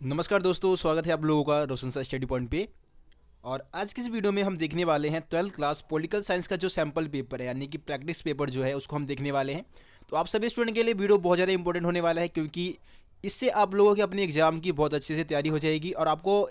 नमस्कार दोस्तों, स्वागत है आप लोगों का रोशन सर स्टडी पॉइंट पे। और आज की इस वीडियो में हम देखने वाले हैं 12th क्लास पॉलिटिकल साइंस का जो सैम्पल पेपर है, यानी कि प्रैक्टिस पेपर जो है उसको हम देखने वाले हैं। तो आप सभी स्टूडेंट के लिए वीडियो बहुत ज़्यादा इंपॉर्टेंट होने वाला है, क्योंकि इससे आप लोगों की अपनी एग्जाम की बहुत अच्छे से तैयारी हो जाएगी और आपको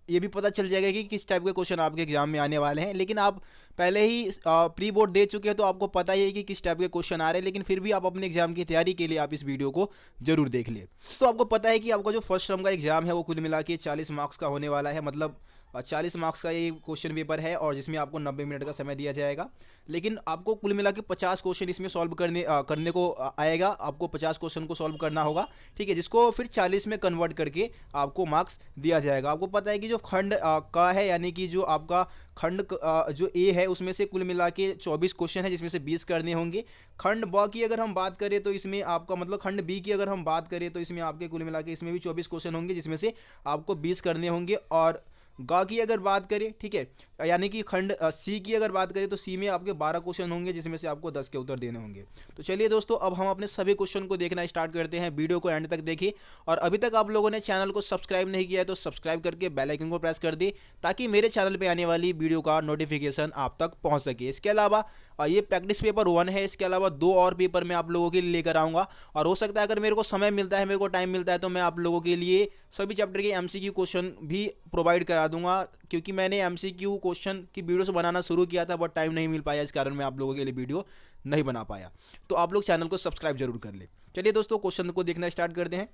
ये भी पता चल जाएगा कि किस टाइप के क्वेश्चन आपके एग्जाम में आने वाले हैं। लेकिन आप पहले ही प्री बोर्ड दे चुके हैं तो आपको पता ही है कि किस टाइप के क्वेश्चन आ रहे हैं, लेकिन फिर भी आप अपने एग्जाम की तैयारी के लिए आप इस वीडियो को जरूर देख लिए। तो आपको पता है कि आपका जो फर्स्ट टर्म का एग्जाम है वो कुल मिला के 40 मार्क्स का होने वाला है। मतलब 40 मार्क्स का ये क्वेश्चन पेपर है और जिसमें आपको 90 मिनट का समय दिया जाएगा। लेकिन आपको कुल मिला के 50 क्वेश्चन इसमें सॉल्व करने को आएगा। आपको 50 क्वेश्चन को सॉल्व करना होगा, ठीक है, जिसको फिर 40 में कन्वर्ट करके आपको मार्क्स दिया जाएगा। आपको पता है कि जो खंड का है, यानी कि जो आपका खंड जो ए है उसमें से कुल मिला के 24 क्वेश्चन है, जिसमें से 20 करने होंगे। खंड ब की अगर हम बात करें तो इसमें आपका मतलब खंड बी की अगर हम बात करें तो इसमें आपके कुल मिला के इसमें भी 24 क्वेश्चन होंगे, जिसमें से आपको 20 करने होंगे। और गा की अगर बात करें, ठीक है, यानी कि खंड सी की अगर बात करें तो सी में आपके 12 क्वेश्चन होंगे, जिसमें से आपको 10 के उत्तर देने होंगे। तो चलिए दोस्तों, अब हम अपने सभी क्वेश्चन को देखना स्टार्ट करते हैं। वीडियो को एंड तक देखिए और अभी तक आप लोगों ने चैनल को सब्सक्राइब नहीं किया है तो सब्सक्राइब करके बेल आइकन को प्रेस कर दी, ताकि मेरे चैनल पर आने वाली वीडियो का नोटिफिकेशन आप तक पहुँच सके। इसके अलावा ये प्रैक्टिस पेपर 1 है, इसके अलावा 2 और पेपर मैं आप लोगों के लिए लेकर आऊँगा। और हो सकता है अगर मेरे को समय मिलता है, मेरे को टाइम मिलता है, तो मैं आप लोगों के लिए सभी चैप्टर के एमसीक्यू क्वेश्चन भी प्रोवाइड करा दूंगा, क्योंकि मैंने एमसीक्यू क्वेश्चन की वीडियोस बनाना शुरू किया था बट टाइम नहीं मिल पाया, इस कारण मैं आप लोगों के लिए वीडियो नहीं बना पाया। तो आप लोग चैनल को सब्सक्राइब जरूर कर ले। चलिए दोस्तों, क्वेश्चन को देखना स्टार्ट करते हैं।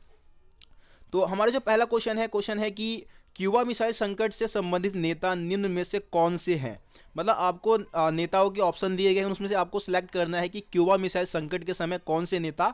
तो हमारा जो पहला क्वेश्चन है कि क्यूबा मिसाइल संकट से संबंधित नेता निम्न में से कौन से हैं। मतलब आपको नेताओं के ऑप्शन दिए गए हैं, उसमें से आपको सिलेक्ट करना है कि क्यूबा मिसाइल संकट के समय कौन से नेता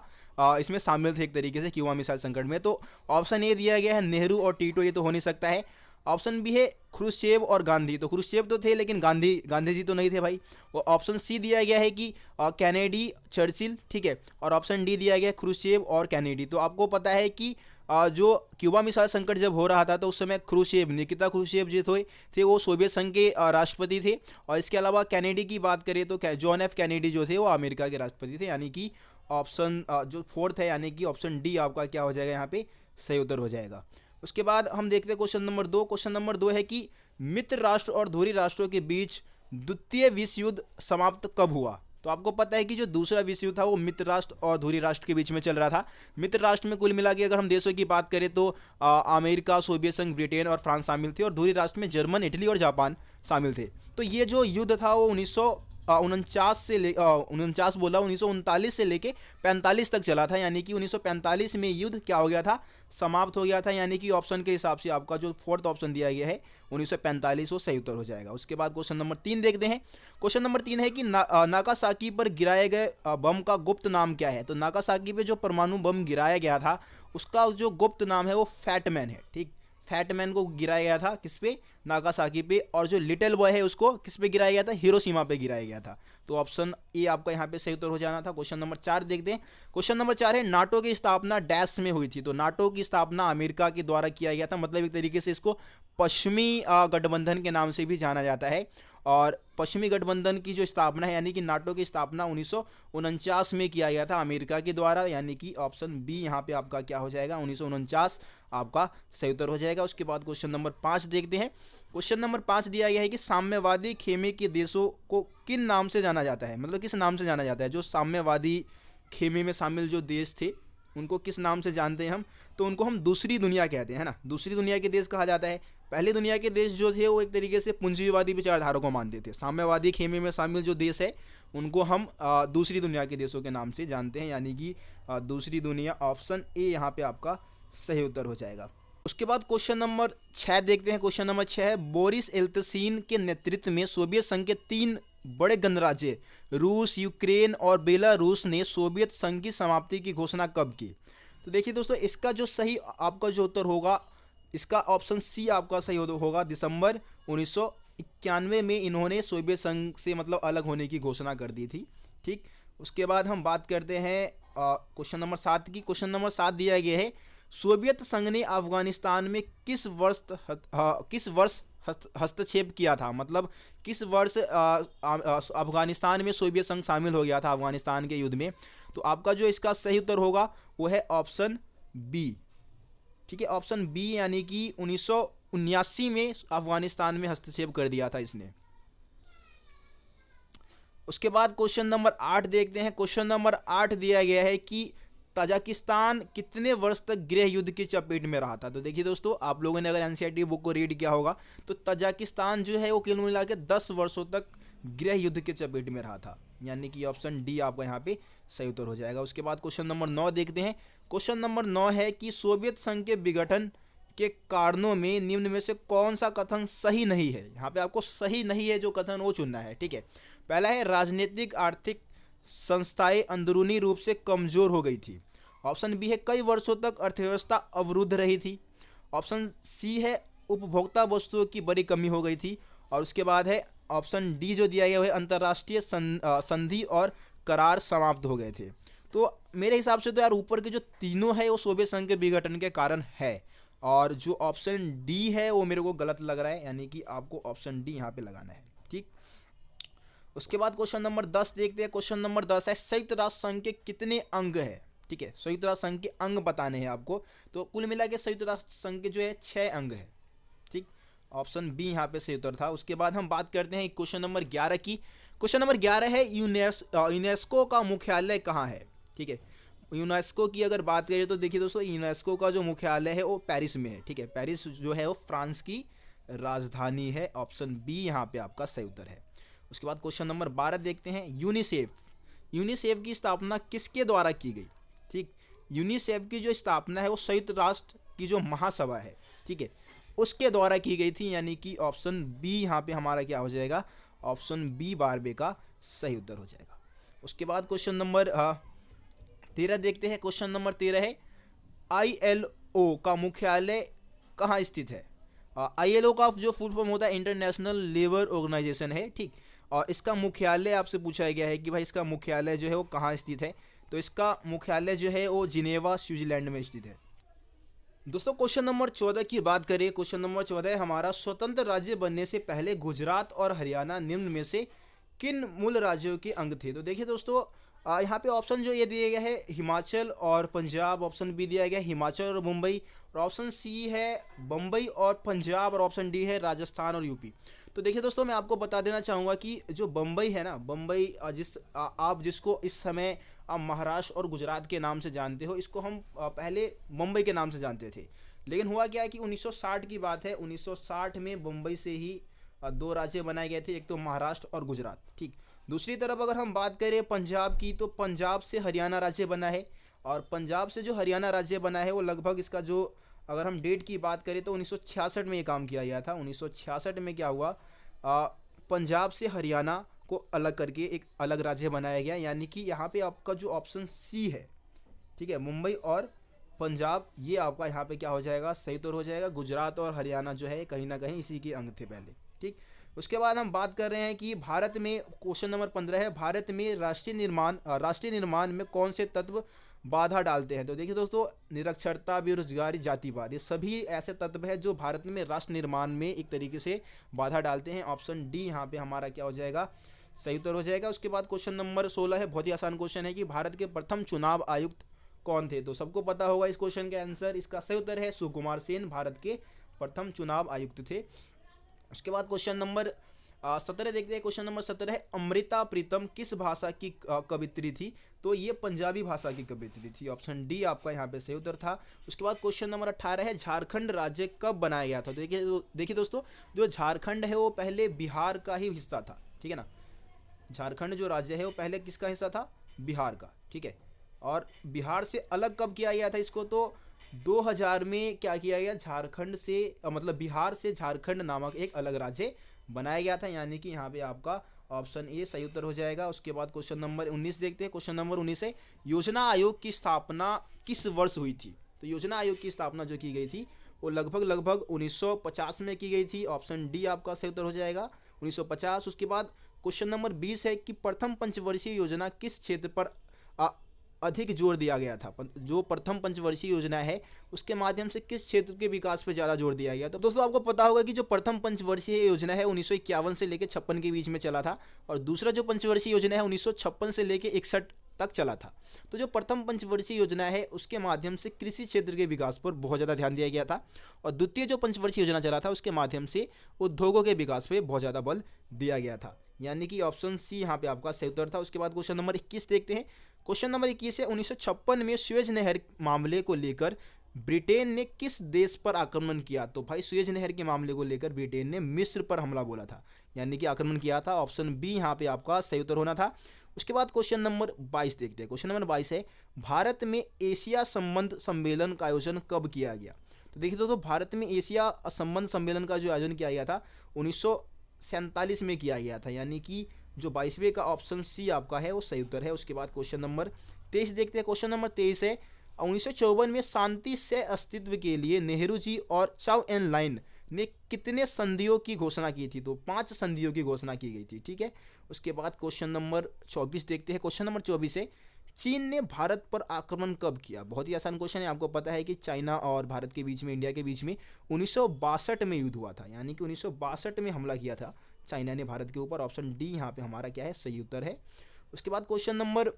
इसमें शामिल थे एक तरीके से क्यूबा मिसाइल संकट में। तो ऑप्शन ए दिया गया है नेहरू और टीटो, ये तो हो नहीं सकता है। ऑप्शन बी है ख्रुश्चेव और गांधी, तो ख्रुश्चेव तो थे लेकिन गांधी जी तो नहीं थे भाई। और ऑप्शन सी दिया गया है कि कैनेडी चर्चिल, ठीक है। और ऑप्शन डी दिया गया है ख्रुश्चेव और कैनेडी। तो आपको पता है कि जो क्यूबा मिसाइल संकट जब हो रहा था तो उस समय ख्रुश्चेव, निकिता ख्रुश्चेव जो थे वो सोवियत संघ के राष्ट्रपति थे। और इसके अलावा कैनेडी की बात करें तो जॉन एफ कैनेडी जो थे वो अमेरिका के राष्ट्रपति थे। यानी कि ऑप्शन जो फोर्थ है, यानी कि ऑप्शन डी आपका क्या हो जाएगा, यहाँ पे सही उत्तर हो जाएगा। उसके बाद हम देखते हैं क्वेश्चन नंबर 2। क्वेश्चन नंबर 2 है कि मित्र राष्ट्र और धुरी राष्ट्रों के बीच द्वितीय विश्व युद्ध समाप्त कब हुआ। तो आपको पता है कि जो दूसरा विश्व युद्ध था वो मित्र राष्ट्र और धुरी राष्ट्र के बीच में चल रहा था। मित्र राष्ट्र में कुल मिला के अगर हम देशों की बात करें तो अमेरिका, सोवियत संघ, ब्रिटेन और फ्रांस शामिल थे, और धुरी राष्ट्र में जर्मन, इटली और जापान शामिल थे। तो ये जो युद्ध था वो 1939 से लेके 45 तक चला था। यानी कि 1945 में युद्ध क्या हो गया था, समाप्त हो गया था। यानी कि ऑप्शन के हिसाब से आपका जो फोर्थ ऑप्शन दिया गया है 1945 वो सही उत्तर हो जाएगा। उसके बाद क्वेश्चन नंबर 3 देखते हैं। क्वेश्चन नंबर 3 है कि नागासाकी पर गिराए गए बम का गुप्त नाम क्या है। तो नागासाकी पे जो परमाणु बम गिराया गया था उसका जो गुप्त नाम है वो फैटमैन है, ठीक। फैटमैन को गिराया गया था किस पे, नागासाकी पे। और जो लिटिल बॉय है उसको किस पे गिराया गया था, हिरोशिमा पे गिराया गया था। तो ऑप्शन ए आपका यहाँ पे सही उत्तर हो जाना था। क्वेश्चन नंबर 4 देखते हैं। क्वेश्चन नंबर 4 है नाटो की स्थापना डैश में हुई थी। तो नाटो की स्थापना अमेरिका के द्वारा किया गया था। मतलब एक तरीके से इसको पश्चिमी गठबंधन के नाम से भी जाना जाता है। और पश्चिमी गठबंधन की जो स्थापना है, यानी कि नाटो की स्थापना 1949 में किया गया था अमेरिका के द्वारा। यानी कि ऑप्शन बी यहाँ पे आपका क्या हो जाएगा, 1949 आपका सही उत्तर हो जाएगा। उसके बाद क्वेश्चन नंबर 5 देखते हैं। क्वेश्चन नंबर 5 दिया गया है कि साम्यवादी खेमे के देशों को किन नाम से जाना जाता है। मतलब किस नाम से जाना जाता है, जो साम्यवादी खेमे में शामिल जो देश थे उनको किस नाम से जानते हैं हम। तो उनको हम दूसरी दुनिया कहते हैं, है ना। दूसरी दुनिया के देश कहा जाता है। पहली दुनिया के देश जो थे वो एक तरीके से पूंजीवादी विचारधारा को मानते थे। साम्यवादी खेमे में शामिल जो देश है उनको हम दूसरी दुनिया के देशों के नाम से जानते हैं। यानी कि दूसरी दुनिया, ऑप्शन ए यहाँ पे आपका सही उत्तर हो जाएगा। उसके बाद क्वेश्चन नंबर 6 देखते हैं। क्वेश्चन नंबर 6 है बोरिस एल्त्सिन के नेतृत्व में सोवियत संघ के 3 बड़े गणराज्य रूस, यूक्रेन और बेलारूस ने सोवियत संघ की समाप्ति की घोषणा कब की। तो देखिए दोस्तों, इसका जो सही आपका जो उत्तर होगा, इसका ऑप्शन सी आपका सही होगा। दिसंबर 1991 में इन्होंने सोवियत संघ से मतलब अलग होने की घोषणा कर दी थी, ठीक। उसके बाद हम बात करते हैं क्वेश्चन नंबर 7 की। क्वेश्चन नंबर 7 दिया गया है सोवियत संघ ने अफगानिस्तान में किस वर्ष हस्तक्षेप किया था। मतलब किस वर्ष अफगानिस्तान में सोवियत संघ शामिल हो गया था अफगानिस्तान के युद्ध में। तो आपका जो इसका सही उत्तर होगा वो है ऑप्शन बी। ठीक है, ऑप्शन बी यानी कि 1979 में अफगानिस्तान में हस्तक्षेप कर दिया था इसने। उसके बाद क्वेश्चन नंबर 8 देखते हैं। क्वेश्चन नंबर 8 दिया गया है कि ताजिकिस्तान कितने वर्ष तक गृह युद्ध की चपेट में रहा था। तो देखिए दोस्तों, आप लोगों ने अगर एनसीईआरटी बुक को रीड किया होगा तो ताजिकिस्तान जो है वो कुल मिला के 10 वर्षों तक गृह युद्ध के चपेट में रहा था, यानी कि ऑप्शन डी आपका यहाँ पे सही उत्तर हो जाएगा। उसके बाद क्वेश्चन नंबर 9 देखते हैं। क्वेश्चन नंबर 9 है कि सोवियत संघ के विघटन के कारणों में निम्न में से कौन सा कथन सही नहीं है। यहाँ पे आपको सही नहीं है जो कथन वो चुनना है, ठीक है। पहला है राजनीतिक आर्थिक संस्थाएं अंदरूनी रूप से कमजोर हो गई थी। ऑप्शन बी है कई वर्षों तक अर्थव्यवस्था अवरुद्ध रही थी। ऑप्शन सी है उपभोक्ता वस्तुओं की बड़ी कमी हो गई थी। और उसके बाद है ऑप्शन डी जो दिया गया है अंतर्राष्ट्रीय संधि और करार समाप्त हो गए थे। तो मेरे हिसाब से तो यार ऊपर के जो तीनों है वो सोवियत संघ के विघटन के कारण है, और जो ऑप्शन डी है वो मेरे को गलत लग रहा है, यानी कि आपको ऑप्शन डी यहाँ पे लगाना है, ठीक। उसके बाद क्वेश्चन नंबर 10 देखते हैं। क्वेश्चन नंबर 10 है संयुक्त राष्ट्र संघ के कितने अंग है, ठीक है। संयुक्त राष्ट्र संघ के अंग बताने हैं आपको, तो कुल मिला के संयुक्त राष्ट्र संघ के जो है 6 अंग है, ठीक। ऑप्शन बी यहाँ पे सही उत्तर था। उसके बाद हम बात करते हैं क्वेश्चन नंबर 11 की। क्वेश्चन नंबर 11 है यूनेस्को का मुख्यालय कहाँ है, ठीक है। यूनेस्को की अगर बात करें तो देखिए दोस्तों, यूनेस्को का जो मुख्यालय है वो पेरिस में है, ठीक है। पेरिस जो है वो फ्रांस की राजधानी है। ऑप्शन बी यहाँ पे आपका सही उत्तर है। उसके बाद क्वेश्चन नंबर 12 देखते हैं। यूनिसेफ की स्थापना किसके द्वारा की गई, ठीक। यूनिसेफ की जो स्थापना है वो संयुक्त राष्ट्र की जो महासभा है, ठीक है, उसके द्वारा की गई थी, यानी कि ऑप्शन बी यहाँ पे हमारा क्या हो जाएगा, ऑप्शन बी बारबे का सही उत्तर हो जाएगा। उसके बाद क्वेश्चन नंबर 13 देखते हैं। क्वेश्चन नंबर 13 है ILO का मुख्यालय कहाँ स्थित है। ILO का जो फुल फॉर्म होता है इंटरनेशनल लेबर ऑर्गेनाइजेशन है, ठीक। और इसका मुख्यालय आपसे पूछा गया है कि भाई इसका मुख्यालय जो है वो कहाँ स्थित है। तो इसका मुख्यालय जो है वो जिनेवा स्विट्जरलैंड में स्थित है। दोस्तों क्वेश्चन नंबर 14 की बात करें। क्वेश्चन नंबर 14 है हमारा स्वतंत्र राज्य बनने से पहले गुजरात और हरियाणा निम्न में से किन मूल राज्यों के अंग थे। तो देखिए दोस्तों, यहाँ पे ऑप्शन जो ये दिया गया है हिमाचल और पंजाब, ऑप्शन बी दिया गया है हिमाचल और मुंबई, और ऑप्शन सी है बम्बई और पंजाब, और ऑप्शन डी है राजस्थान और यूपी। तो देखिए दोस्तों, मैं आपको बता देना चाहूँगा कि जो बम्बई है ना, बम्बई आप जिसको इस समय आप महाराष्ट्र और गुजरात के नाम से जानते हो, इसको हम पहले मुंबई के नाम से जानते थे। लेकिन हुआ क्या है कि 1960 की बात है, 1960 में मुंबई से ही 2 राज्य बनाए गए थे, एक तो महाराष्ट्र और गुजरात, ठीक। दूसरी तरफ अगर हम बात करें पंजाब की, तो पंजाब से हरियाणा राज्य बना है, और पंजाब से जो हरियाणा राज्य बना है वो लगभग इसका जो अगर हम डेट की बात करें तो 1966 में ये काम किया गया था। 1966 में क्या हुआ, पंजाब से हरियाणा को अलग करके एक अलग राज्य बनाया गया, यानी कि यहाँ पे आपका जो ऑप्शन सी है, ठीक है, मुंबई और पंजाब, ये आपका यहाँ पे क्या हो जाएगा, सही तौर हो जाएगा। गुजरात और हरियाणा जो है कहीं ना कहीं इसी के अंग थे पहले, ठीक। उसके बाद हम बात कर रहे हैं कि भारत में क्वेश्चन नंबर 15 है भारत में राष्ट्रीय निर्माण में कौन से तत्व बाधा डालते हैं। तो देखिए दोस्तों, निरक्षरता, बेरोजगारी, जातिवाद, ये सभी ऐसे तत्व है जो भारत में राष्ट्र निर्माण में एक तरीके से बाधा डालते हैं। ऑप्शन डी यहाँ पे हमारा क्या हो जाएगा, सही उत्तर हो जाएगा। उसके बाद क्वेश्चन नंबर 16 है, बहुत ही आसान क्वेश्चन है कि भारत के प्रथम चुनाव आयुक्त कौन थे। तो सबको पता होगा इस क्वेश्चन का आंसर, इसका सही उत्तर है सुकुमार सेन, भारत के प्रथम चुनाव आयुक्त थे। उसके बाद क्वेश्चन नंबर 17 देखते हैं। क्वेश्चन नंबर 17 है अमृता प्रीतम किस भाषा की कवित्री थी। तो ये पंजाबी भाषा की कवित्री थी। ऑप्शन डी आपका यहाँ पे सही उत्तर था। उसके बाद क्वेश्चन नंबर 18 है झारखंड राज्य कब बनाया गया था। तो देखिए दोस्तों, जो झारखंड है वो पहले बिहार का ही हिस्सा था, ठीक है ना। झारखंड जो राज्य है वो पहले किसका हिस्सा था, बिहार का, ठीक है। और बिहार से अलग कब किया गया था इसको, तो 2000 में क्या किया गया, झारखंड से मतलब बिहार से झारखंड नामक एक अलग राज्य बनाया गया था, यानी कि यहाँ पे आपका ऑप्शन ए सही उत्तर हो जाएगा। उसके बाद क्वेश्चन नंबर 19 देखते हैं। क्वेश्चन नंबर 19 है योजना आयोग की स्थापना किस वर्ष हुई थी। तो योजना आयोग की स्थापना जो की गई थी वो लगभग 1950 में की गई थी। ऑप्शन डी आपका सही उत्तर हो जाएगा 1950। उसके बाद क्वेश्चन नंबर 20 है कि प्रथम पंचवर्षीय योजना किस क्षेत्र पर अधिक जोर दिया गया था। जो प्रथम पंचवर्षीय योजना है उसके माध्यम से किस क्षेत्र के विकास पर ज़्यादा जोर दिया गया। तो दोस्तों आपको पता होगा कि जो प्रथम पंचवर्षीय योजना है 1951 से लेकर 56 के बीच में चला था, और दूसरा जो पंचवर्षीय योजना है 1956 से लेकर 61 तक चला था। तो जो प्रथम पंचवर्षीय योजना है उसके माध्यम से कृषि क्षेत्र के विकास पर बहुत ज़्यादा ध्यान दिया गया था, और द्वितीय जो पंचवर्षीय योजना चला था उसके माध्यम से उद्योगों के विकास पर बहुत ज़्यादा बल दिया गया था, यानी कि ऑप्शन सी यहाँ पे आपका सही उत्तर था। उसके बाद क्वेश्चन नंबर 21 देखते हैं। क्वेश्चन नंबर 21 है, 1956 में सुएज नहर मामले को लेकर ब्रिटेन ने किस देश पर आक्रमण किया? तो भाई सुएज नहर के मामले को लेकर ब्रिटेन ने मिस्र पर हमला बोला था, यानी कि आक्रमण किया था। ऑप्शन बी यहाँ पे आपका सही उत्तर होना था। उसके बाद क्वेश्चन नंबर 22 देखते हैं। क्वेश्चन नंबर 22 है, भारत में एशिया संबंध सम्मेलन का आयोजन कब किया गया? तो देखिए दोस्तों, भारत में एशिया संबंध सम्मेलन का जो आयोजन किया गया था 1947 में किया गया था, यानी कि जो 22वें का ऑप्शन सी आपका है वो सही उत्तर है। उसके बाद क्वेश्चन नंबर 23 देखते हैं। क्वेश्चन नंबर 23 है, 1954 में शांति से अस्तित्व के लिए नेहरू जी और चाउ एन लाइन ने कितने संधियों की घोषणा की थी? तो 5 संधियों की घोषणा की गई थी, ठीक है। उसके बाद क्वेश्चन नंबर 24 देखते हैं। क्वेश्चन नंबर 24 है, चीन ने भारत पर आक्रमण कब किया? बहुत ही आसान क्वेश्चन है। आपको पता है कि चाइना और भारत के बीच में, इंडिया के बीच में 1962 में युद्ध हुआ था, यानी कि 1962 में हमला किया था चाइना ने भारत के ऊपर। ऑप्शन डी यहाँ पे हमारा क्या है, सही उत्तर है। उसके बाद क्वेश्चन नंबर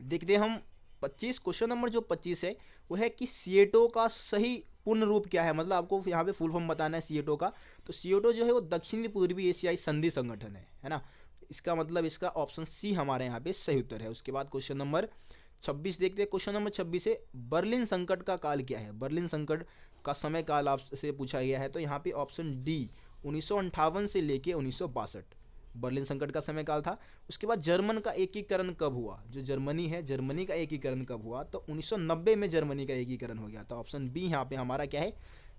देखते हैं हम 25। क्वेश्चन नंबर जो 25 है वो है कि सीएटो का सही पूर्ण रूप क्या है? मतलब आपको यहाँ पे फुल फॉर्म बताना है सीएटो का। तो सीएटो जो है वो दक्षिणी पूर्वी एशियाई संधि संगठन है ना। इसका मतलब इसका ऑप्शन सी हमारे यहाँ पे सही उत्तर है। उसके बाद क्वेश्चन नंबर 26 देखते हैं। क्वेश्चन नंबर 26 है, बर्लिन संकट का काल क्या है? बर्लिन संकट का समय काल आपसे पूछा गया है, तो यहाँ पे ऑप्शन डी 1958 से लेके 1962 बर्लिन संकट का समय काल था। उसके बाद जर्मन का एकीकरण कब हुआ? जो जर्मनी है, जर्मनी का एकीकरण कब हुआ? तो 1990 में जर्मनी का एकीकरण हो गया था। ऑप्शन बी यहाँ पे हमारा क्या है,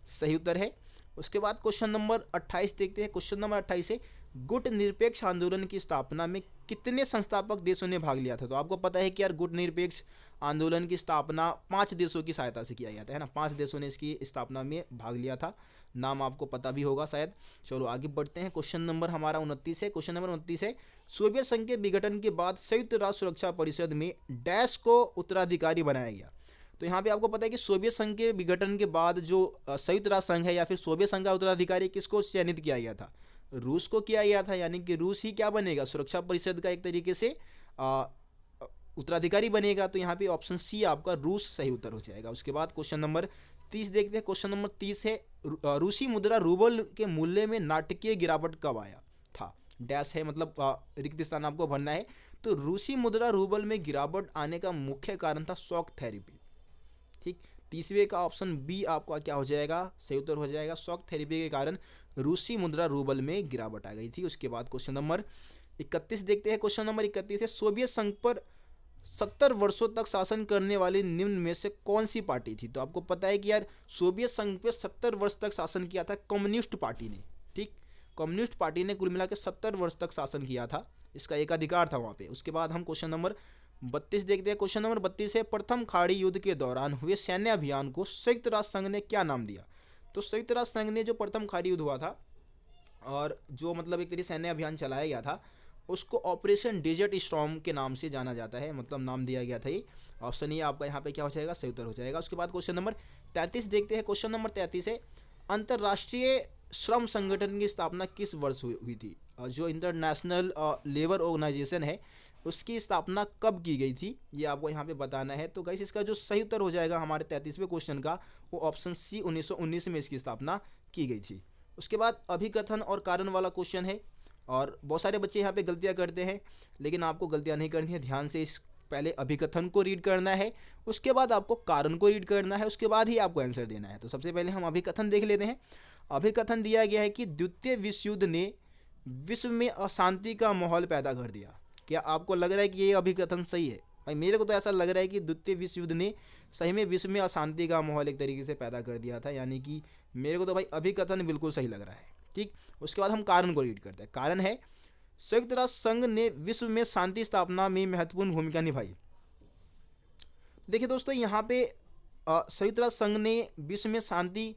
सही उत्तर है। उसके बाद क्वेश्चन नंबर 28 देखते हैं। क्वेश्चन नंबर 28 है, गुट निरपेक्ष आंदोलन की स्थापना में कितने संस्थापक देशों ने भाग लिया था? तो आपको पता है कि यार गुट निरपेक्ष आंदोलन की स्थापना 5 देशों की सहायता से किया गया था, है ना। 5 देशों ने इसकी स्थापना में भाग लिया था, नाम आपको पता भी होगा शायद। चलो आगे बढ़ते हैं। क्वेश्चन नंबर हमारा 29 है। क्वेश्चन नंबर 29 है, सोवियत संघ के विघटन के बाद संयुक्त राष्ट्र सुरक्षा परिषद में डैश को उत्तराधिकारी बनाया गया। तो यहाँ पे आपको पता है कि सोवियत संघ के विघटन के बाद जो संयुक्त राष्ट्र संघ है या फिर सोवियत संघ का उत्तराधिकारी किसको चयनित किया गया था? रूस को किया गया था, यानी कि रूस ही क्या बनेगा, सुरक्षा परिषद का एक तरीके से उत्तराधिकारी बनेगा। तो यहाँ पे ऑप्शन सी आपका रूस सही उत्तर हो जाएगा। उसके बाद क्वेश्चन नंबर 30 देखते हैं। क्वेश्चन नंबर 30 है, रूसी मुद्रा रूबल के मूल्य में नाटकीय गिरावट कब आया था? डैश है, मतलब रिक्त स्थान आपको भरना है। तो रूसी मुद्रा रूबल में गिरावट आने का मुख्य कारण था शॉक थेरेपी, ठीक। 30वें का ऑप्शन बी आपका क्या हो जाएगा, सही उत्तर हो जाएगा। शॉक थेरेपी के कारण रूसी मुद्रा रूबल में गिरावट आ गई थी। उसके बाद क्वेश्चन नंबर 31 देखते हैं। क्वेश्चन नंबर 31 है, सोवियत संघ पर 70 वर्षों तक शासन करने वाली निम्न में से कौन सी पार्टी थी? तो आपको पता है कि यार सोवियत संघ पे 70 वर्ष तक शासन किया था कम्युनिस्ट पार्टी ने, ठीक। कम्युनिस्ट पार्टी ने कुल मिलाकर 70 वर्ष तक शासन किया था, इसका एक अधिकार था वहाँ पे। उसके बाद हम क्वेश्चन नंबर 32 देखते हैं। क्वेश्चन नंबर 32 है, प्रथम खाड़ी युद्ध के दौरान हुए सैन्य अभियान को संयुक्त राष्ट्र संघ ने क्या नाम दिया? तो संयुक्त राष्ट्र संघ ने जो प्रथम खाड़ी युद्ध हुआ था और जो मतलब एक तरीके सैन्य अभियान चलाया गया था उसको ऑपरेशन डेजर्ट स्टॉर्म के नाम से जाना जाता है, मतलब नाम दिया गया था ये। ऑप्शन ये आपका यहाँ पे क्या हो जाएगा, सही उत्तर हो जाएगा। उसके बाद क्वेश्चन नंबर 33 देखते हैं। क्वेश्चन नंबर 33 है, अंतर्राष्ट्रीय श्रम संगठन की स्थापना किस वर्ष हुई थी? जो इंटरनेशनल लेबर ऑर्गेनाइजेशन है उसकी स्थापना कब की गई थी, ये आपको यहाँ पे बताना है। तो गाइस इसका जो सही उत्तर हो जाएगा हमारे 33वें क्वेश्चन का, वो ऑप्शन सी 1919 में इसकी स्थापना की गई थी। उसके बाद अभिकथन और कारण वाला क्वेश्चन है, और बहुत सारे बच्चे यहाँ पे गलतियाँ करते हैं, लेकिन आपको गलतियाँ नहीं करनी है। ध्यान से इस पहले अभिकथन को रीड करना है, उसके बाद आपको कारण को रीड करना है, उसके बाद ही आपको आंसर देना है। तो सबसे पहले हम अभिकथन देख लेते हैं। अभिकथन दिया गया है कि द्वितीय विश्व युद्ध ने विश्व में अशांति का माहौल पैदा कर दिया। क्या आपको लग रहा है कि ये अभिकथन सही है? भाई मेरे को तो ऐसा लग रहा है कि द्वितीय विश्व युद्ध ने सही में विश्व में अशांति का माहौल एक तरीके से पैदा कर दिया था, यानी कि मेरे को तो भाई अभिकथन बिल्कुल सही लग रहा है, ठीक। उसके बाद हम कारण को रीड करते हैं। कारण है, संयुक्त राष्ट्र संघ ने विश्व में शांति स्थापना में महत्वपूर्ण भूमिका निभाई। देखिए दोस्तों, यहाँ पे संयुक्त राष्ट्र संघ ने विश्व में शांति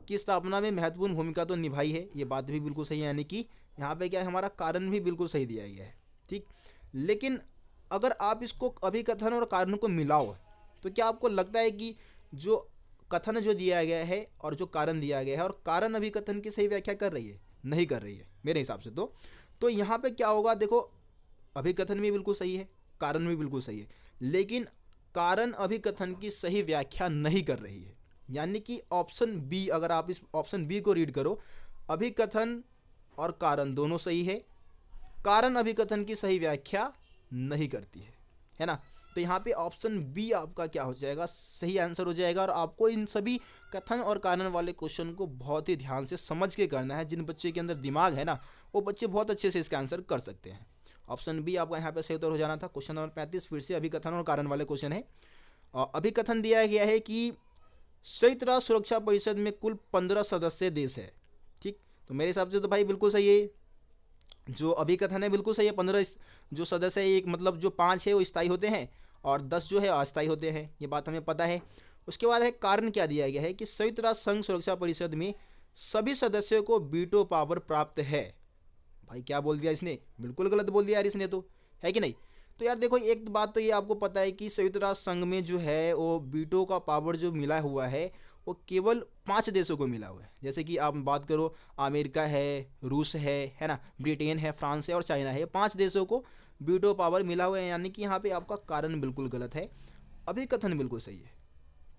की स्थापना में महत्वपूर्ण भूमिका तो निभाई है, ये बात भी बिल्कुल सही है, यानी कि यहाँ पे क्या है, हमारा कारण भी बिल्कुल सही दिया गया है, ठीक। लेकिन अगर आप इसको अभिकथन और कारण को मिलाओ तो क्या आपको लगता है कि जो कथन जो दिया गया है और जो कारण दिया गया है और कारण अभिकथन की सही व्याख्या कर रही है? नहीं कर रही है मेरे हिसाब से। तो यहाँ पे क्या होगा, देखो अभिकथन भी बिल्कुल सही है, कारण भी बिल्कुल सही है, लेकिन कारण अभिकथन की सही व्याख्या नहीं कर रही है। यानी कि ऑप्शन बी, अगर आप इस ऑप्शन बी को रीड करो, अभिकथन और कारण दोनों सही है, कारण अभिकथन की सही व्याख्या नहीं करती है ना। तो यहाँ पे ऑप्शन बी आपका क्या हो जाएगा, सही आंसर हो जाएगा। और आपको इन सभी कथन और कारण वाले क्वेश्चन को बहुत ही ध्यान से समझ के करना है। जिन बच्चे के अंदर दिमाग है ना, वो बच्चे बहुत अच्छे से इसका आंसर कर सकते हैं। ऑप्शन बी आपका यहाँ पे सही उत्तर हो जाना था। क्वेश्चन नंबर 35 फिर से अभिकथन और कारण वाले क्वेश्चन है। अभिकथन दिया गया है कि संयुक्त राष्ट्र सुरक्षा परिषद में कुल 15 सदस्य देश है। ठीक, तो मेरे हिसाब से तो भाई बिल्कुल सही है। जो अभिकथन है बिल्कुल सही है। 15 जो सदस्य है, एक मतलब जो 5 है वो स्थायी होते हैं और 10 जो है अस्थायी होते हैं, ये बात हमें पता है। उसके बाद है कारण क्या दिया गया है कि संयुक्त राष्ट्र संघ सुरक्षा परिषद में सभी सदस्यों को वीटो पावर प्राप्त है। भाई क्या बोल दिया इसने, बिल्कुल गलत बोल दिया यार इसने तो, है कि नहीं। तो यार देखो, एक बात तो ये आपको पता है कि संयुक्त राष्ट्र संघ में जो है वो वीटो का पावर जो मिला हुआ है वो केवल 5 देशों को मिला हुआ है। जैसे कि आप बात करो, अमेरिका है, रूस है ना, ब्रिटेन है, फ्रांस है और चाइना है। 5 देशों को वीटो पावर मिला हुआ है। यानी कि यहाँ पे आपका कारण बिल्कुल गलत है, अभिकथन बिल्कुल सही है।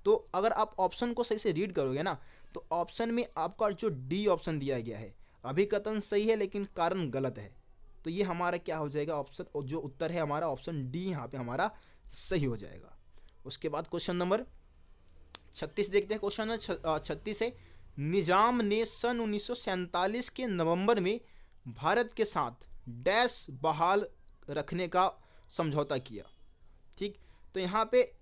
तो अगर आप ऑप्शन को सही से रीड करोगे ना, तो ऑप्शन में आपका जो डी ऑप्शन दिया गया है, अभिकथन सही है लेकिन कारण गलत है। तो ये हमारा क्या हो जाएगा, ऑप्शन जो उत्तर है हमारा ऑप्शन डी यहाँ पे हमारा सही हो जाएगा। उसके बाद क्वेश्चन नंबर 36 देखते हैं। क्वेश्चन नंबर 36 है, निजाम ने सन 1947 के नवंबर में भारत के साथ डैश बहाल रखने का समझौता किया। ठीक, तो यहाँ पे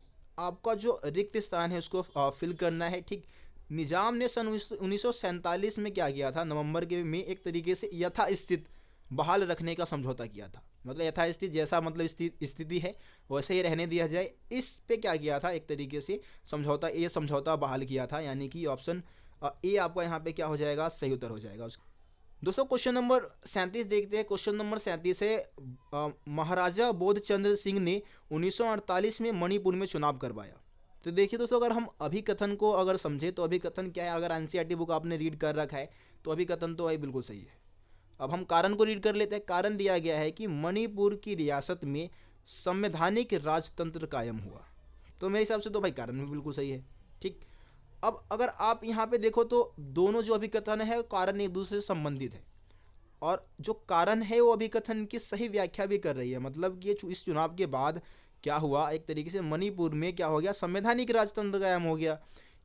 आपका जो रिक्त स्थान है उसको फिल करना है। ठीक, निजाम ने सन 1947 में क्या किया था, नवंबर के में एक तरीके से यथास्थित बहाल रखने का समझौता किया था। मतलब यथास्थित जैसा मतलब स्थिति है वैसे ही रहने दिया जाए, इस पे क्या किया था, एक तरीके से समझौता, ये समझौता बहाल किया था। यानी कि ऑप्शन ए आपका यहाँ पे क्या हो जाएगा, सही उत्तर हो जाएगा। दोस्तों क्वेश्चन नंबर 37 देखते हैं। क्वेश्चन नंबर 37 है, महाराजा बोधचंद्र सिंह ने 1948 में मणिपुर में चुनाव करवाया। तो देखिए दोस्तों, अगर हम अभिकथन को अगर समझे तो अभिकथन क्या है, अगर एनसीईआरटी बुक आपने रीड कर रखा है तो अभिकथन तो भाई बिल्कुल सही है। अब हम कारण को रीड कर लेते हैं। कारण दिया गया है कि मणिपुर की रियासत में संवैधानिक राजतंत्र कायम हुआ। तो मेरे हिसाब से तो भाई कारण भी बिल्कुल सही है। ठीक, अब अगर आप यहाँ पे देखो तो दोनों जो अभिकथन है कारण एक दूसरे से संबंधित है, और जो कारण है वो अभिकथन की सही व्याख्या भी कर रही है। मतलब कि इस चुनाव के बाद क्या हुआ, एक तरीके से मणिपुर में क्या हो गया, संवैधानिक राजतंत्र कायम हो गया।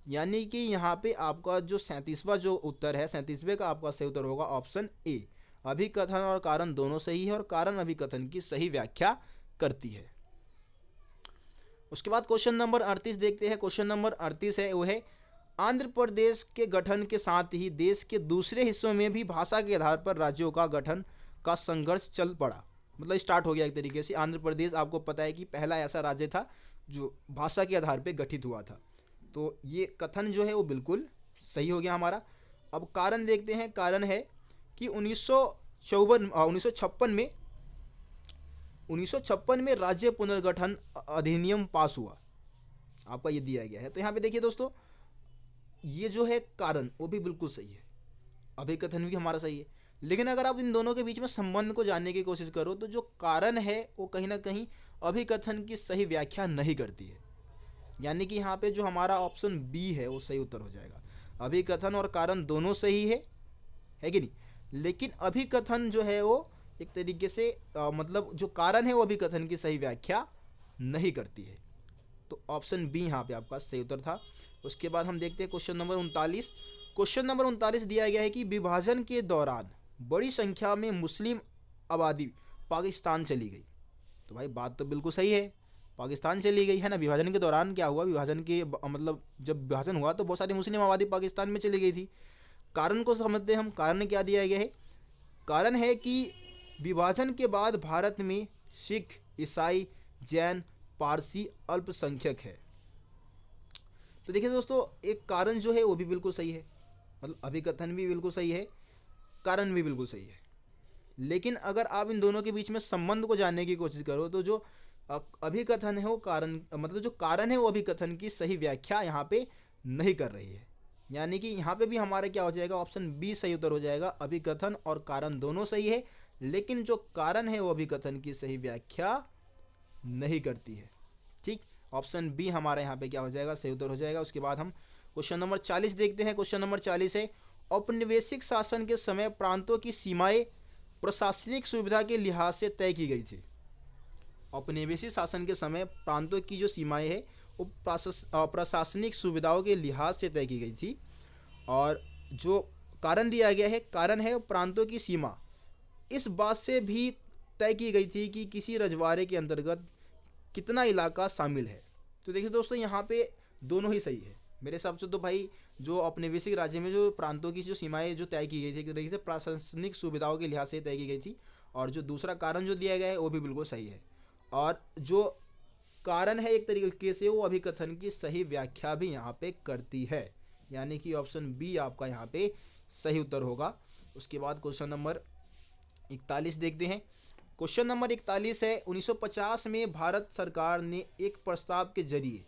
यानी कि यहाँ पे आपका जो 37वां जो उत्तर है, 37वें का आपका सही उत्तर होगा ऑप्शन ए। अभिकथन और कारण दोनों सही है और कारण अभिकथन की सही व्याख्या करती है। उसके बाद क्वेश्चन नंबर 38 देखते हैं। क्वेश्चन नंबर 38 है वो है, आंध्र प्रदेश के गठन के साथ ही देश के दूसरे हिस्सों में भी भाषा के आधार पर राज्यों का गठन का संघर्ष चल पड़ा। मतलब स्टार्ट हो गया एक तरीके से। आंध्र प्रदेश आपको पता है कि पहला ऐसा राज्य था जो भाषा के आधार पर गठित हुआ था। तो ये कथन जो है वो बिल्कुल सही हो गया हमारा। अब कारण देखते हैं। कारण है कि 1956 में राज्य पुनर्गठन अधिनियम पास हुआ, आपका ये दिया गया है। तो यहाँ पे देखिए दोस्तों, ये जो है कारण वो भी बिल्कुल सही है, अभिकथन भी हमारा सही है। लेकिन अगर आप इन दोनों के बीच में संबंध को जानने की कोशिश करो तो जो कारण है वो कहीं ना कहीं अभिकथन की सही व्याख्या नहीं करती है। यानी कि यहाँ पे जो हमारा ऑप्शन बी है वो सही उत्तर हो जाएगा। अभिकथन और कारण दोनों सही है कि नहीं, लेकिन अभिकथन जो है वो एक तरीके से मतलब जो कारण है वो अभिकथन की सही व्याख्या नहीं करती है। तो ऑप्शन बी यहाँ पे आपका सही उत्तर था। उसके बाद हम देखते हैं क्वेश्चन नंबर 39। क्वेश्चन नंबर 39 दिया गया है कि विभाजन के दौरान बड़ी संख्या में मुस्लिम आबादी पाकिस्तान चली गई। तो भाई बात तो बिल्कुल सही है, पाकिस्तान चली गई है ना। विभाजन के दौरान क्या हुआ, विभाजन के मतलब जब विभाजन हुआ तो बहुत सारी मुस्लिम आबादी पाकिस्तान में चली गई थी। कारण को समझते हैं हम। कारण क्या दिया गया है, कारण है कि विभाजन के बाद भारत में सिख, ईसाई, जैन, पारसी अल्पसंख्यक है। तो देखिए दोस्तों, एक कारण जो है वो भी बिल्कुल सही है, मतलब अभिकथन भी बिल्कुल सही है, कारण भी बिल्कुल सही है। लेकिन अगर आप इन दोनों के बीच में संबंध को जानने की कोशिश करो तो जो अभिकथन है वो कारण मतलब जो कारण है वो अभिकथन की सही व्याख्या यहाँ पे नहीं कर रही है। यानी कि यहाँ पे भी हमारा क्या हो जाएगा, ऑप्शन बी सही उत्तर हो जाएगा। अभिकथन और कारण दोनों सही है, लेकिन जो कारण है वो अभिकथन की सही व्याख्या नहीं करती है। ठीक, ऑप्शन बी हमारा यहाँ पे क्या हो जाएगा, सही उत्तर हो जाएगा। उसके बाद हम क्वेश्चन नंबर 40 देखते हैं। क्वेश्चन नंबर 40 है, औपनिवेशिक शासन के समय प्रांतों की सीमाएं प्रशासनिक सुविधा के लिहाज से तय की गई थी। औपनिवेशिक शासन के समय प्रांतों की जो सीमाएं है वो प्रशासनिक सुविधाओं के लिहाज से तय की गई थी। और जो कारण दिया गया है, कारण है प्रांतों की सीमा इस बात से भी तय की गई थी कि किसी रजवाड़े के अंतर्गत कितना इलाका शामिल है। तो देखिए दोस्तों, यहाँ पे दोनों ही सही है मेरे हिसाब से। तो भाई जो औपनिवेशिक राज्य में जो प्रांतों की जो सीमाएं जो तय की गई थी, देखिए प्रशासनिक सुविधाओं के लिहाज से तय की गई थी। और जो दूसरा कारण जो दिया गया है वो भी बिल्कुल सही है। और जो कारण है एक तरीके से वो अभिकथन की सही व्याख्या भी यहाँ पे करती है, यानी कि ऑप्शन बी आपका यहाँ पे सही उत्तर होगा। उसके बाद क्वेश्चन नंबर 41 देखते हैं। क्वेश्चन नंबर 41 है, 1950 में भारत सरकार ने एक प्रस्ताव के जरिए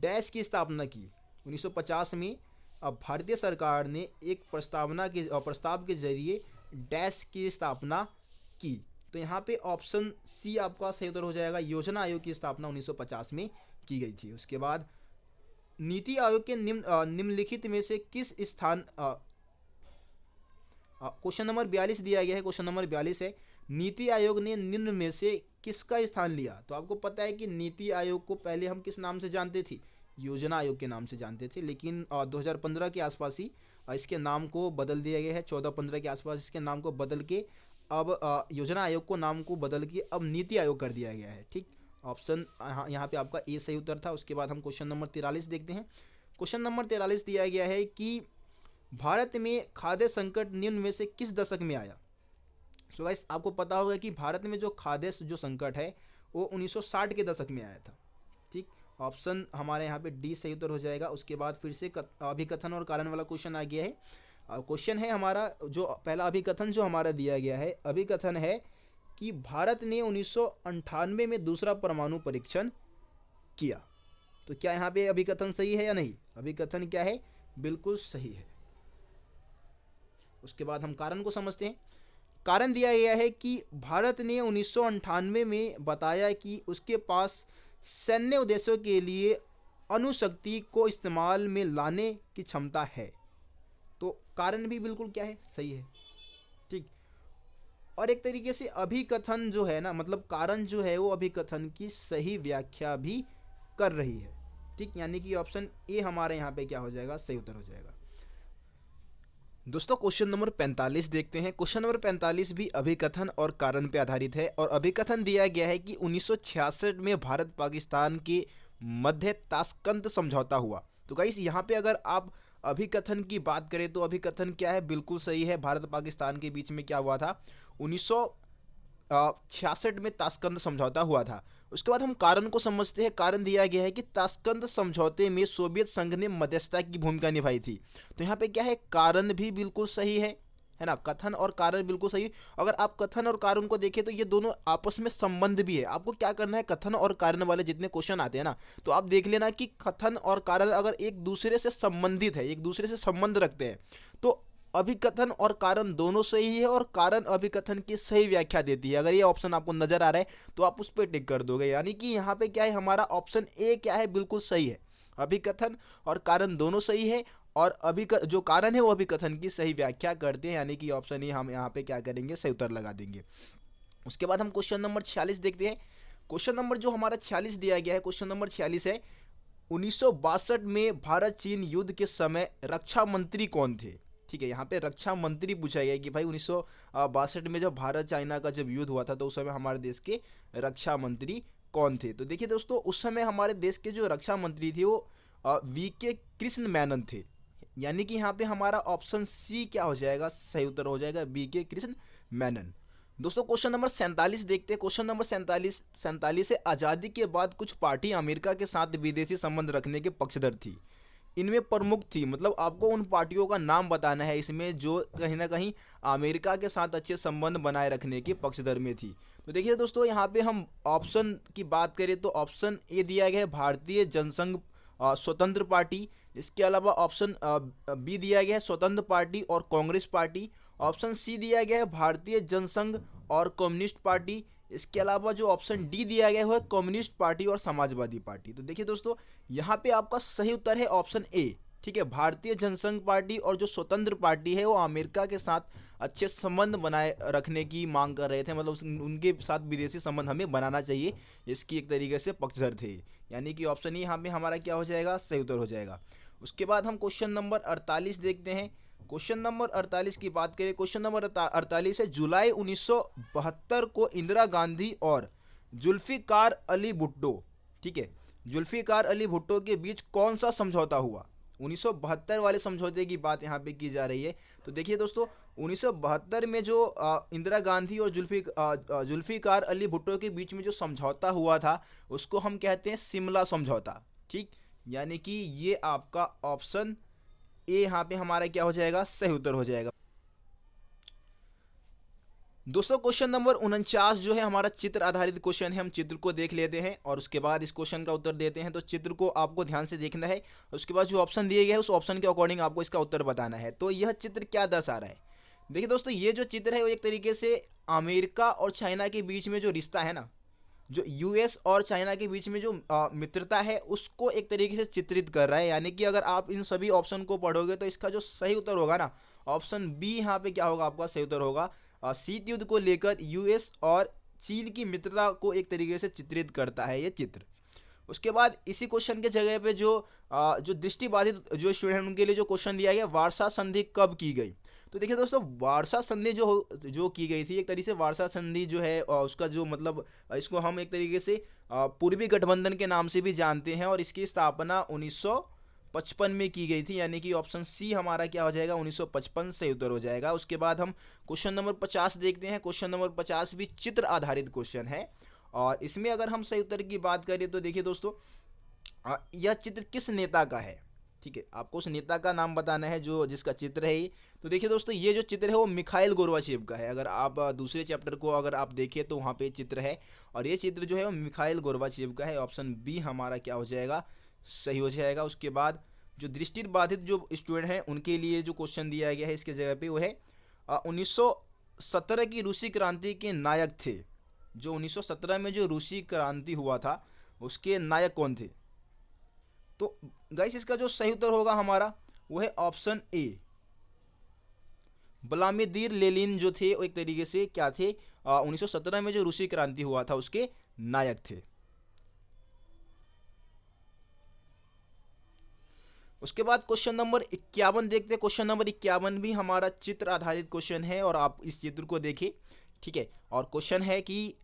डैश की स्थापना की। 1950 में अब भारतीय सरकार ने एक प्रस्ताव के जरिए डैश की स्थापना की। तो यहाँ पे ऑप्शन सी आपका सही उत्तर हो जाएगा। योजना आयोग की स्थापना 1950 में की गई थी। उसके बाद नीति आयोग के निम्नलिखित में से किस स्थान, क्वेश्चन नंबर 42 दिया गया है। क्वेश्चन नंबर 42 है, नीति आयोग ने निम्न में से किसका स्थान लिया। तो आपको पता है कि नीति आयोग को पहले हम किस नाम से जानते थे, योजना आयोग के नाम से जानते थे। लेकिन 2015 के आसपास ही इसके नाम को बदल दिया गया है। 14-15 के आसपास इसके नाम को बदल के अब योजना आयोग को नाम को बदल के अब नीति आयोग कर दिया गया है। ठीक, ऑप्शन यहाँ पे आपका ए सही उत्तर था। उसके बाद हम क्वेश्चन नंबर 43 देखते हैं। क्वेश्चन नंबर 43 दिया गया है कि भारत में खाद्य संकट निम्न में से किस दशक में आया। सो गाइस, आपको पता होगा कि भारत में जो खाद्य जो संकट है वो 1960 के दशक में आया था। ठीक, ऑप्शन हमारे यहाँ पे डी सही उत्तर हो जाएगा। उसके बाद फिर से अभिकथन और कारण वाला क्वेश्चन आ गया है। क्वेश्चन है हमारा, जो पहला अभिकथन जो हमारा दिया गया है, अभिकथन है कि भारत ने 1998 में दूसरा परमाणु परीक्षण किया। तो क्या यहाँ पे अभिकथन सही है या नहीं? अभिकथन क्या है, बिल्कुल सही है। उसके बाद हम कारण को समझते हैं। कारण दिया गया है कि भारत ने 1998 में बताया कि उसके पास सैन्य उद्देश्यों के लिए अणुशक्ति को इस्तेमाल में लाने की क्षमता है। तो कारण भी बिल्कुल क्या है, सही है। ठीक, और एक तरीके से अभिकथन जो है ना, मतलब कारण जो है वो अभिकथन की सही व्याख्या भी कर रही है। ठीक, यानी कि ऑप्शन ए हमारे यहाँ पे क्या हो जाएगा, सही उत्तर हो जाएगा। दोस्तों क्वेश्चन नंबर 45 देखते हैं। क्वेश्चन नंबर 45 भी अभिकथन और कारण पे आधारित है। और अभिकथन दिया गया है कि 1966 में भारत पाकिस्तान के मध्य ताशकंद समझौता हुआ। तो गाइस, यहाँ पे अगर आप अभिकथन की बात करें तो अभिकथन क्या है, बिल्कुल सही है। भारत पाकिस्तान के बीच में क्या हुआ था, 1966 में ताशकंद समझौता हुआ था। उसके बाद हम कारण को समझते हैं। कारण दिया गया है कि ताशकंद समझौते में सोवियत संघ ने मध्यस्थता की भूमिका निभाई थी। तो यहाँ पे क्या है, कारण भी बिल्कुल सही है ना, कथन और कारण बिल्कुल सही। अगर आप कथन और कारण को देखें तो ये दोनों आपस में संबंध भी है। आपको क्या करना है, कथन और कारण वाले जितने क्वेश्चन आते हैं ना, तो आप देख लेना कि कथन और कारण अगर एक दूसरे से संबंधित है, एक दूसरे से संबंध रखते हैं, तो अभिकथन और कारण दोनों सही है और कारण अभिकथन की सही व्याख्या देती है। अगर ये ऑप्शन आपको नजर आ रहा है तो आप उस पर टिक कर दोगे। यानी कि यहाँ पे क्या है, हमारा ऑप्शन ए क्या है, बिल्कुल सही है। अभिकथन और कारण दोनों सही है और जो कारण है वो अभिकथन की सही व्याख्या करते हैं। यानी कि ऑप्शन ए हम यहाँ पे क्या करेंगे, सही उत्तर लगा देंगे। उसके बाद हम क्वेश्चन नंबर 46 देखते हैं। क्वेश्चन नंबर जो हमारा 46 दिया गया है, क्वेश्चन नंबर 46 है, 1962 में भारत चीन युद्ध के समय रक्षा मंत्री कौन थे। ठीक है, यहाँ पे रक्षा मंत्री पूछा गया कि भाई 1962 में जब भारत चाइना का जब युद्ध हुआ था तो उस समय हमारे देश के रक्षा मंत्री कौन थे। तो देखिए दोस्तों, उस समय हमारे देश के जो रक्षा मंत्री थे वो वी.के. कृष्ण मेनन थे। यानी कि यहाँ पे हमारा ऑप्शन सी क्या हो जाएगा, सही उत्तर हो जाएगा, वी.के. कृष्ण मेनन। दोस्तों क्वेश्चन नंबर 47 देखते हैं। क्वेश्चन नंबर 47 है, आज़ादी के बाद कुछ पार्टी अमेरिका के साथ विदेशी संबंध रखने के पक्षधर थी। इनमें प्रमुख थी, मतलब आपको उन पार्टियों का नाम बताना है इसमें जो कहीं ना कहीं अमेरिका के साथ अच्छे संबंध बनाए रखने के पक्षधर में थी। तो देखिए दोस्तों, यहाँ पे हम ऑप्शन की बात करें तो ऑप्शन ए दिया गया है, भारतीय जनसंघ स्वतंत्र पार्टी। इसके अलावा ऑप्शन बी दिया गया है, स्वतंत्र पार्टी और कांग्रेस पार्टी। ऑप्शन सी दिया गया है, भारतीय जनसंघ और कम्युनिस्ट पार्टी। इसके अलावा जो ऑप्शन डी दिया गया है कम्युनिस्ट पार्टी और समाजवादी पार्टी। तो देखिए दोस्तों, यहाँ पे आपका सही उत्तर है ऑप्शन ए। ठीक है, भारतीय जनसंघ पार्टी और जो स्वतंत्र पार्टी है वो अमेरिका के साथ अच्छे संबंध बनाए रखने की मांग कर रहे थे, मतलब उनके साथ विदेशी संबंध हमें बनाना चाहिए, इसकी एक तरीके से पक्षधर थे। यानी कि ऑप्शन ई यहाँ पे हमारा क्या हो जाएगा, सही उत्तर हो जाएगा। उसके बाद हम क्वेश्चन नंबर 48 देखते हैं। क्वेश्चन नंबर 48 की बात करें, क्वेश्चन नंबर 48 है, जुलाई 1972 को इंदिरा गांधी और जुल्फिकार अली भुट्टो, ठीक है, जुल्फिकार अली भुट्टो के बीच कौन सा समझौता हुआ। 1972 वाले समझौते की बात यहाँ पे की जा रही है। तो देखिए दोस्तों, 1972 में जो इंदिरा गांधी और जुल्फिकार अली भुट्टो के बीच में जो समझौता हुआ था उसको हम कहते हैं शिमला समझौता। ठीक, यानी कि ये आपका ऑप्शन ए यहाँ पे हमारा क्या हो जाएगा, सही उत्तर हो जाएगा। दोस्तों क्वेश्चन नंबर 49 जो है हमारा चित्र आधारित क्वेश्चन है। हम चित्र को देख लेते हैं और उसके बाद इस क्वेश्चन का उत्तर देते हैं। तो चित्र को आपको ध्यान से देखना है, उसके बाद जो ऑप्शन दिए गए हैं उस ऑप्शन के अकॉर्डिंग आपको इसका उत्तर बताना है। तो यह चित्र क्या दर्शा रहा है, देखिए दोस्तों, ये जो चित्र है वो एक तरीके से अमेरिका और चाइना के बीच में जो रिश्ता है ना, जो यूएस और चाइना के बीच में जो मित्रता है उसको एक तरीके से चित्रित कर रहा है। यानी कि अगर आप इन सभी ऑप्शन को पढ़ोगे तो इसका जो सही उत्तर होगा ना, ऑप्शन बी यहाँ पे क्या होगा, आपका सही उत्तर होगा। शीत युद्ध को लेकर यूएस और चीन की मित्रता को एक तरीके से चित्रित करता है ये चित्र। उसके बाद इसी क्वेश्चन के जगह पे जो दृष्टिबाधित जो स्टूडेंट उनके लिए जो क्वेश्चन दिया गया, वार्सा संधि कब की गई। तो देखिए दोस्तों, वार्सा संधि जो की गई थी, एक तरीके से वार्सा संधि जो है उसका जो मतलब, इसको हम एक तरीके से पूर्वी गठबंधन के नाम से भी जानते हैं, और इसकी स्थापना 1955 में की गई थी। यानी कि ऑप्शन सी हमारा क्या हो जाएगा, 1955 से उत्तर हो जाएगा। उसके बाद हम क्वेश्चन नंबर 50 देखते हैं। क्वेश्चन नंबर 50 भी चित्र आधारित क्वेश्चन है, और इसमें अगर हम सही उत्तर की बात करें तो देखिए दोस्तों, यह चित्र किस नेता का है। ठीक है, आपको उस नेता का नाम बताना है जो जिसका चित्र है ये। तो देखिए दोस्तों, ये जो चित्र है वो मिखाइल गोर्बाचेव का है। अगर आप दूसरे चैप्टर को अगर आप देखें तो वहाँ पे चित्र है, और ये चित्र जो है वो मिखाइल गोर्बाचेव का है। ऑप्शन बी हमारा क्या हो जाएगा, सही हो जाएगा। उसके बाद जो दृष्टिबाधित जो स्टूडेंट हैं उनके लिए जो क्वेश्चन दिया गया है इसके जगह पे वो है 1917 की रूसी क्रांति के नायक थे। जो 1917 में जो रूसी क्रांति हुआ था उसके नायक कौन थे। तो गाइस इसका जो सही उत्तर होगा हमारा वो है ऑप्शन ए, व्लादिमीर लेनिन जो थे वो एक तरीके से क्या थे, 1917 में जो रूसी क्रांति हुआ था उसके नायक थे। उसके बाद क्वेश्चन नंबर 51 देखते हैं। क्वेश्चन नंबर 51 भी हमारा चित्र आधारित क्वेश्चन है, और आप इस चित्र को देखिए। ठीक है, और क्वेश्चन है कि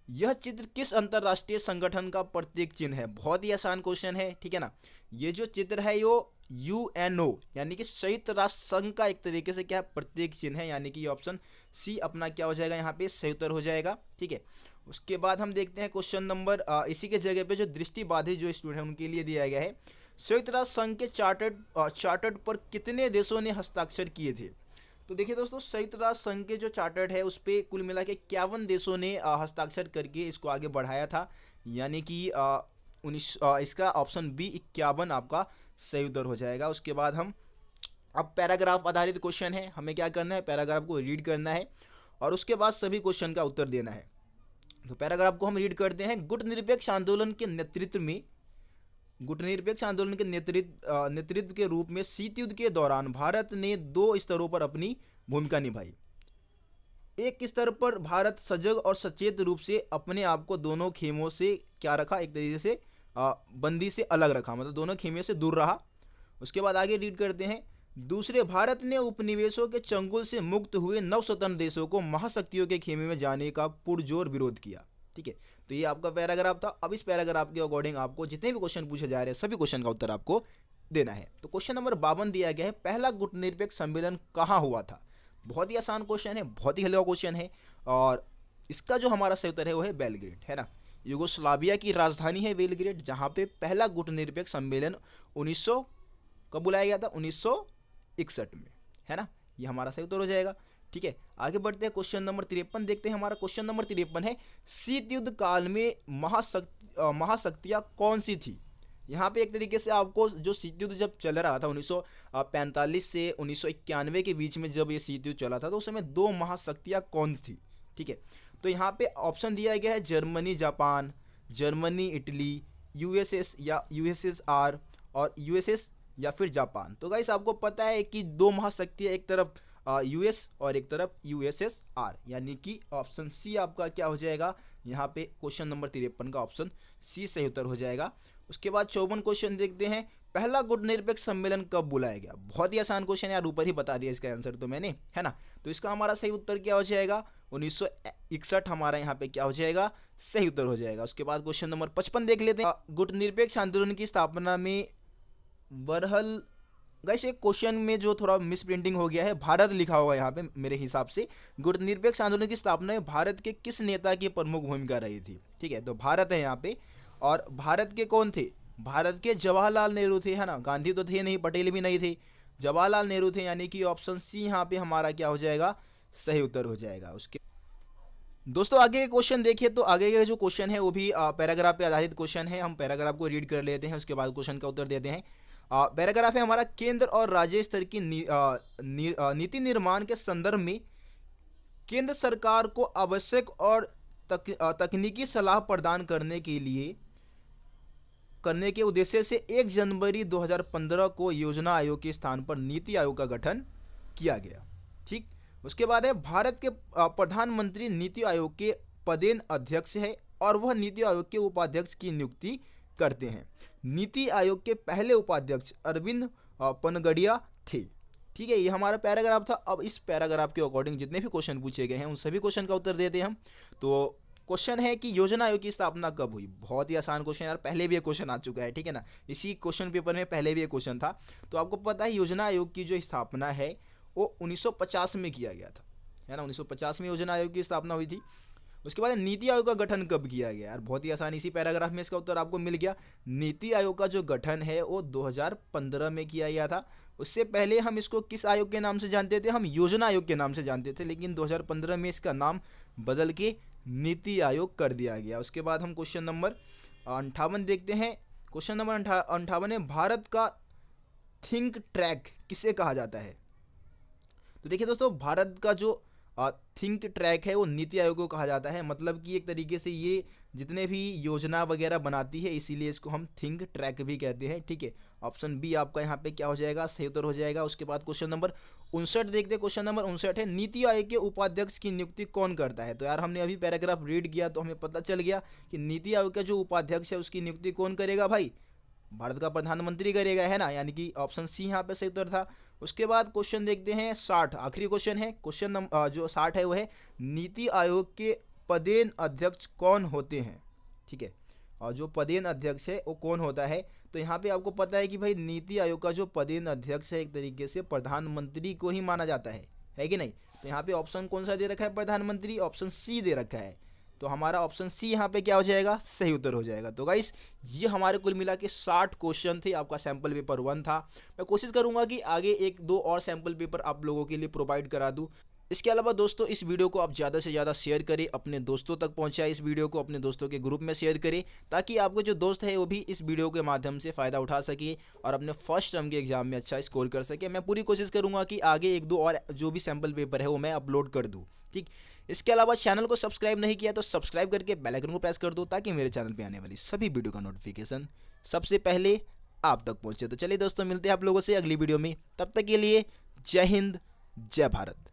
यह चित्र किस अंतरराष्ट्रीय संगठन का प्रतीक चिन्ह है। बहुत ही आसान क्वेश्चन है, ठीक है ना। ये जो चित्र है यो यूएनओ यानी कि संयुक्त राष्ट्र संघ का एक तरीके से क्या प्रतीक चिन्ह है। यानी कि ऑप्शन सी अपना क्या हो जाएगा, यहाँ पे सही उत्तर हो जाएगा। ठीक है, उसके बाद हम देखते हैं क्वेश्चन नंबर इसी के जगह पे जो दृष्टिबाधित जो स्टूडेंट है उनके लिए दिया गया है, संयुक्त राष्ट्र संघ के चार्टर्ड पर कितने देशों ने हस्ताक्षर किए थे। तो देखिए दोस्तों, संयुक्त राष्ट्र संघ के जो चार्टर्ड है उस पर कुल मिला के 51 देशों ने हस्ताक्षर करके इसको आगे बढ़ाया था। यानी कि इसका ऑप्शन बी 51 आपका सही उत्तर हो जाएगा। उसके बाद हम अब पैराग्राफ आधारित क्वेश्चन है, हमें क्या करना है, पैराग्राफ को रीड करना है और उसके बाद सभी क्वेश्चन का उत्तर देना है। तो पैराग्राफ को हम रीड करते हैं। गुटनिरपेक्ष आंदोलन के नेतृत्व के रूप में शीत युद्ध के दौरान भारत ने 2 स्तरों पर अपनी भूमिका निभाई। एक स्तर पर भारत सजग और सचेत रूप से अपने आप को दोनों खेमों से क्या रखा, एक तरीके से बंदी से अलग रखा, मतलब दोनों खेमे से दूर रहा। उसके बाद आगे रीड करते हैं। दूसरे, भारत ने उपनिवेशों के चंगुल से मुक्त हुए नव स्वतंत्र देशों को महाशक्तियों के खेमे में जाने का पुरजोर विरोध किया। ठीक है, तो ये आपका पैराग्राफ था। अब इस पैराग्राफ के अकॉर्डिंग आपको जितने भी क्वेश्चन पूछे जा रहे हैं सभी क्वेश्चन का उत्तर आपको देना है। तो क्वेश्चन नंबर 52 दिया गया है, पहला गुटनिरपेक्ष सम्मेलन कहाँ हुआ था। बहुत ही आसान क्वेश्चन है, बहुत ही हल्का क्वेश्चन है, और इसका जो हमारा सही उत्तर है वो है बेलग्रेड, है ना। यूगोस्लाविया की राजधानी है बेलग्रेड, जहाँ पे पहला गुटनिरपेक्ष सम्मेलन 1900 कब बुलाया गया था, 1961 में, है ना। ये हमारा सही उत्तर हो जाएगा। ठीक है, आगे बढ़ते हैं। क्वेश्चन नंबर 53 देखते हैं। हमारा क्वेश्चन नंबर 53 है, शीत युद्ध काल में महाशक्तियाँ कौन सी थी। यहाँ पे एक तरीके से आपको जो शीत युद्ध जब चल रहा था 1945 से 1991 के बीच में जब ये शीत युद्ध चला था तो उस समय 2 महाशक्तियाँ कौन थी। ठीक है, तो यहाँ पे ऑप्शन दिया गया है Germany Japan, Germany Italy, USS या यूएसएसआर और यूएसएस या फिर जापान। तो गाइस आपको पता है कि दो महाशक्ति है, एक तरफ यूएस और एक तरफ यूएसएसआर, यानी कि ऑप्शन सी आपका क्या हो जाएगा यहाँ पे क्वेश्चन नंबर 53 का ऑप्शन सी सही उत्तर हो जाएगा। उसके बाद 54 क्वेश्चन देखते हैं, पहला गुटनिरपेक्ष सम्मेलन कब बुलाया गया। बहुत ही आसान क्वेश्चन यार, ऊपर ही बता दिया इसका आंसर तो मैंने, है ना। तो इसका हमारा सही उत्तर क्या हो जाएगा 1961 हमारा यहाँ पे क्या हो जाएगा सही उत्तर हो जाएगा। उसके बाद क्वेश्चन नंबर 55 देख लेते हैं, गुटनिरपेक्ष आंदोलन की स्थापना में वरहल, गाइस एक क्वेश्चन में जो थोड़ा मिस प्रिंटिंग हो गया है, भारत लिखा होगा यहाँ पे मेरे हिसाब से। गुटनिरपेक्ष आंदोलन की स्थापना में भारत के किस नेता की प्रमुख भूमिका रही थी, ठीक है। तो भारत है यहाँ पे, और भारत के कौन थे, भारत के जवाहरलाल नेहरू थे, है ना। गांधी तो थे नहीं, पटेल भी नहीं थे, जवाहरलाल नेहरू थे, यानी कि ऑप्शन सी यहाँ पे हमारा क्या हो जाएगा सही उत्तर हो जाएगा। उसके दोस्तों आगे के क्वेश्चन देखिए, तो आगे के जो क्वेश्चन है वो भी पैराग्राफ पे आधारित क्वेश्चन है। हम पैराग्राफ को रीड कर लेते हैं, उसके बाद क्वेश्चन का उत्तर देते हैं। पैराग्राफ है हमारा, केंद्र और राज्य स्तर की नीति निर्माण के संदर्भ में केंद्र सरकार को आवश्यक और तकनीकी सलाह प्रदान करने के उद्देश्य से 1 जनवरी 2015 को योजना आयोग के स्थान पर नीति आयोग का गठन किया गया, ठीक। उसके बाद है, भारत के प्रधानमंत्री नीति आयोग के पदेन अध्यक्ष है और वह नीति आयोग के उपाध्यक्ष की नियुक्ति करते हैं। नीति आयोग के पहले उपाध्यक्ष अरविंद पनगड़िया थे, ठीक है। ये हमारा पैराग्राफ था। अब इस पैराग्राफ के अकॉर्डिंग जितने भी क्वेश्चन पूछे गए हैं उन सभी क्वेश्चन का उत्तर देते हैं हम। तो क्वेश्चन है कि योजना आयोग की स्थापना कब हुई। बहुत ही आसान क्वेश्चन यार, पहले भी ये क्वेश्चन आ चुका है, ठीक है ना। इसी क्वेश्चन पेपर में पहले भी ये क्वेश्चन था। तो आपको पता है योजना आयोग की जो स्थापना है वो 1950 में किया गया था, है ना। 1950 में योजना आयोग की स्थापना हुई थी। उसके बाद नीति आयोग का गठन कब किया गया यार, बहुत ही आसान, इसी पैराग्राफ में इसका उत्तर आपको मिल गया। नीति आयोग का जो गठन है वो 2015 में किया गया था। उससे पहले हम इसको किस आयोग के नाम से जानते थे, हम योजना आयोग के नाम से जानते थे, लेकिन 2015 में इसका नाम बदल के नीति आयोग कर दिया गया। उसके बाद हम क्वेश्चन नंबर 58 देखते हैं। क्वेश्चन नंबर 58 है, भारत का थिंक ट्रैक किसे कहा जाता है। तो देखिए दोस्तों, भारत का जो थिंक ट्रैक है वो नीति आयोग को कहा जाता है। मतलब कि एक तरीके से ये जितने भी योजना वगैरह बनाती है, इसीलिए इसको हम थिंक ट्रैक भी कहते हैं, ठीक है। ऑप्शन बी आपका यहाँ पे क्या हो जाएगा सही उत्तर हो जाएगा। उसके बाद क्वेश्चन नंबर 59 देखते हैं। क्वेश्चन नंबर 59 है, नीति आयोग के उपाध्यक्ष की नियुक्ति कौन करता है। तो यार हमने अभी पैराग्राफ रीड किया तो हमें पता चल गया कि नीति आयोग का जो उपाध्यक्ष है उसकी नियुक्ति कौन करेगा भाई, भारत का प्रधानमंत्री करेगा, है ना। यानी कि ऑप्शन सी यहाँ पे सही उत्तर था। उसके बाद क्वेश्चन देखते हैं 60, आखिरी क्वेश्चन है। क्वेश्चन नंबर जो 60 है वो है, नीति आयोग के पदेन अध्यक्ष कौन होते हैं, ठीक है। और जो पदेन अध्यक्ष है वो कौन होता है। तो यहाँ पे आपको पता है कि भाई नीति आयोग का जो पदेन अध्यक्ष है एक तरीके से प्रधानमंत्री को ही माना जाता है कि नहीं। तो यहाँ पे ऑप्शन कौन सा दे रखा है प्रधानमंत्री, ऑप्शन सी दे रखा है। तो हमारा ऑप्शन सी यहाँ पे क्या हो जाएगा सही उत्तर हो जाएगा। तो गाइस ये हमारे कुल मिला के 60 क्वेश्चन थे, आपका सैम्पल पेपर 1 था। मैं कोशिश करूँगा कि आगे 1-2 और सैम्पल पेपर आप लोगों के लिए प्रोवाइड करा दूँ। इसके अलावा दोस्तों इस वीडियो को आप ज़्यादा से ज़्यादा शेयर करें, अपने दोस्तों तक पहुंचाएं, इस वीडियो को अपने दोस्तों के ग्रुप में शेयर करें, ताकि आपके जो दोस्त है वो भी इस वीडियो के माध्यम से फ़ायदा उठा सके और अपने फर्स्ट टर्म के एग्जाम में अच्छा स्कोर कर सके। मैं पूरी कोशिश करूँगा कि आगे 1-2 और जो भी सैम्पल पेपर है वो मैं अपलोड कर दूँ, ठीक। इसके अलावा चैनल को सब्सक्राइब नहीं किया तो सब्सक्राइब करके बेल आइकन को प्रेस कर दो, ताकि मेरे चैनल पे आने वाली सभी वीडियो का नोटिफिकेशन सबसे पहले आप तक पहुँचे। तो चलिए दोस्तों मिलते हैं आप लोगों से अगली वीडियो में, तब तक के लिए जय हिंद जय भारत।